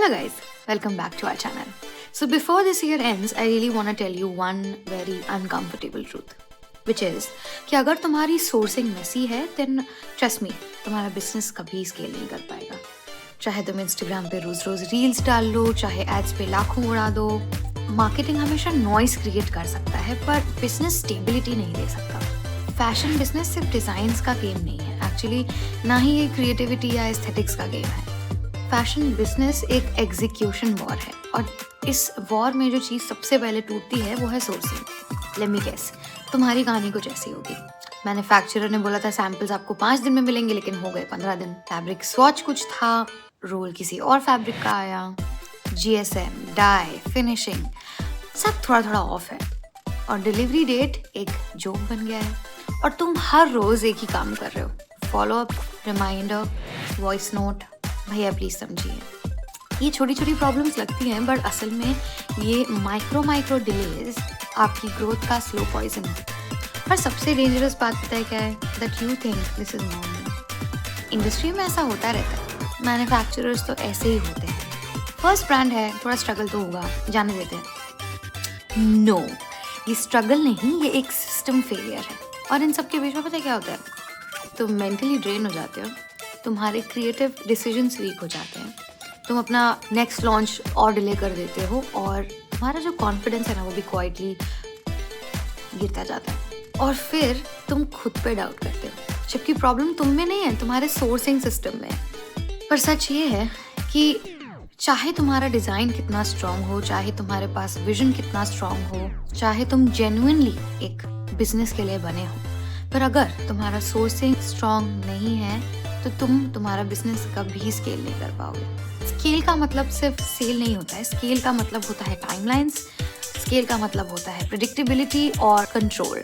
Hello guys, welcome back to our channel. So before this year ends, I really want to tell you one very uncomfortable truth, which is कि अगर तुम्हारी sourcing Messi है then trust me, तुम्हारा business कभी scale नहीं कर पाएगा. चाहे तुम इंस्टाग्राम पे रोज रोज रील्स डाल लो, चाहे एड्स पे लाखों उड़ा दो, मार्केटिंग हमेशा नॉइस क्रिएट कर सकता है पर बिजनेस स्टेबिलिटी नहीं दे सकता. फैशन बिजनेस सिर्फ डिजाइन्स का गेम नहीं है, एक्चुअली ना ही ये क्रिएटिविटी या एस्थेटिक्स का गेम है. फैशन बिजनेस एक एग्जीक्यूशन वॉर है और इस वॉर में जो चीज़ सबसे पहले टूटती है वो है सोर्सिंग. लेट मी गेस, तुम्हारी कहानी कुछ ऐसी होगी. मैन्युफैक्चरर ने बोला था सैंपल्स आपको 5 दिन में मिलेंगे, लेकिन हो गए 15 दिन. फैब्रिक स्वॉच कुछ था, रोल किसी और फैब्रिक का आया. जीएसएम, डाई, फिनिशिंग सब थोड़ा थोड़ा ऑफ है और डिलीवरी डेट एक जोक बन गया है. और तुम हर रोज एक ही काम कर रहे हो, follow up, reminder, voice note. भैया प्लीज समझिए, ये छोटी छोटी प्रॉब्लम्स लगती हैं बट असल में ये माइक्रो डिलेज आपकी ग्रोथ का स्लो पॉइजन है. और सबसे डेंजरस बात पता है क्या है? That you think this is normal. Industry में ऐसा होता रहता है, मैन्युफैक्चरर्स तो ऐसे ही होते हैं. फर्स्ट ब्रांड है, थोड़ा स्ट्रगल तो होगा, जाने देते हैं. नो, ये स्ट्रगल नहीं, ये एक सिस्टम फेलियर है. और इन सब के बीच में पता है क्या होता है? तुम मेंटली ड्रेन हो जाते हो, तुम्हारे क्रिएटिव डिसीजंस वीक हो जाते हैं, तुम अपना नेक्स्ट लॉन्च और डिले कर देते हो और तुम्हारा जो कॉन्फिडेंस है ना वो भी क्वाइटली गिरता जाता है. और फिर तुम खुद पे डाउट करते हो, जबकि प्रॉब्लम तुम में नहीं है, तुम्हारे सोर्सिंग सिस्टम में. पर सच ये है कि चाहे तुम्हारा डिज़ाइन कितना स्ट्रांग हो, चाहे तुम्हारे पास विजन कितना स्ट्रांग हो, चाहे तुम जेन्युइनली एक बिजनेस के लिए बने हो, पर अगर तुम्हारा सोर्सिंग स्ट्रांग नहीं है तो तुम्हारा बिजनेस कभी स्केल नहीं कर पाओगे. स्केल का मतलब सिर्फ सेल नहीं होता है, स्केल का मतलब होता है टाइमलाइंस, स्केल का मतलब होता है प्रेडिक्टेबिलिटी और कंट्रोल.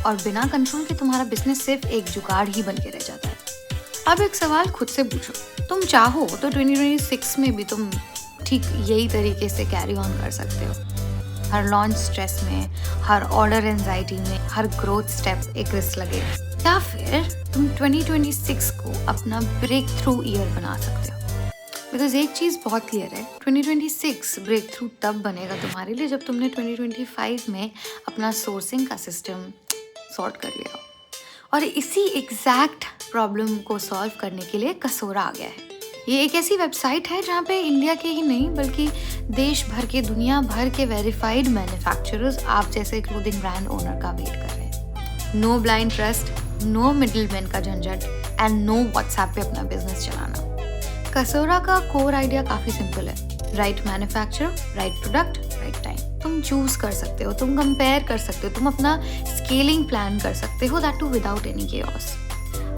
और बिना कंट्रोल के तुम्हारा बिजनेस सिर्फ एक जुगाड़ ही बन के रह जाता है. अब एक सवाल खुद से पूछो, तुम चाहो तो 2026 में भी तुम ठीक यही तरीके से कैरी ऑन कर सकते हो. हर लॉन्च स्ट्रेस में, हर ऑर्डर एंजाइटी में, हर ग्रोथ स्टेप एक रिस्क लगे. या फिर तुम 2026 को अपना ब्रेक थ्रू ईयर बना सकते हो. बिकॉज एक चीज़ बहुत क्लियर है, 2026 ब्रेक थ्रू तब बनेगा तुम्हारे लिए जब तुमने 2025 में अपना सोर्सिंग का सिस्टम सॉर्ट कर लिया. और इसी एग्जैक्ट प्रॉब्लम को सॉल्व करने के लिए कसोरा आ गया है. ये एक ऐसी वेबसाइट है जहाँ पे इंडिया के ही नहीं बल्कि देश भर के, दुनिया भर के वेरीफाइड मैन्युफैक्चरर्स आप जैसे क्लोथिंग ब्रांड ओनर का वेट कर रहे हैं. No blind trust, no middleman का झंझट एंड नो व्हाट्सएप पे अपना बिजनेस चलाना. कसोरा का कोर आइडिया काफ़ी सिंपल है. Right manufacturer, right product, right time. तुम चूज कर सकते हो, तुम कंपेयर कर सकते हो, तुम अपना स्केलिंग प्लान कर सकते हो, that too without any chaos.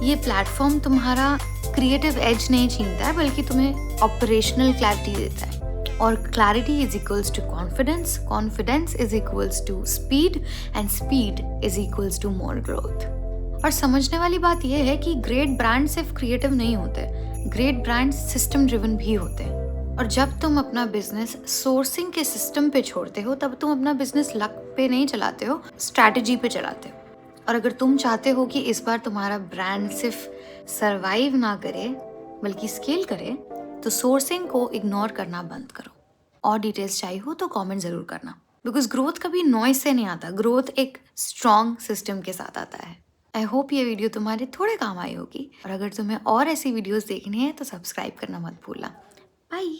ये प्लेटफॉर्म तुम्हारा क्रिएटिव एज नहीं छीनता है बल्कि तुम्हें ऑपरेशनल क्लैरिटी देता है. और clarity is equals to confidence, confidence is equals to speed and speed is equals to more growth. और समझने वाली बात यह है कि ग्रेट ब्रांड सिर्फ क्रिएटिव नहीं होते, ग्रेट ब्रांड सिस्टम ड्रिवन भी होते हैं. और जब तुम अपना बिजनेस सोर्सिंग के सिस्टम पे छोड़ते हो तब तुम अपना बिजनेस लक पे नहीं चलाते हो, स्ट्रैटेजी पे चलाते हो. और अगर तुम चाहते हो कि इस बार तुम्हारा ब्रांड सिर्फ सरवाइव ना करे बल्कि स्केल करे, तो सोर्सिंग को इग्नोर करना बंद करो. और डिटेल्स चाहिए हो तो कमेंट ज़रूर करना. बिकॉज ग्रोथ कभी नॉइस से नहीं आता, ग्रोथ एक स्ट्रॉन्ग सिस्टम के साथ आता है. आई होप ये वीडियो तुम्हारे थोड़े काम आई होगी. और अगर तुम्हें और ऐसी वीडियोस देखनी है तो सब्सक्राइब करना मत भूलना. बाय.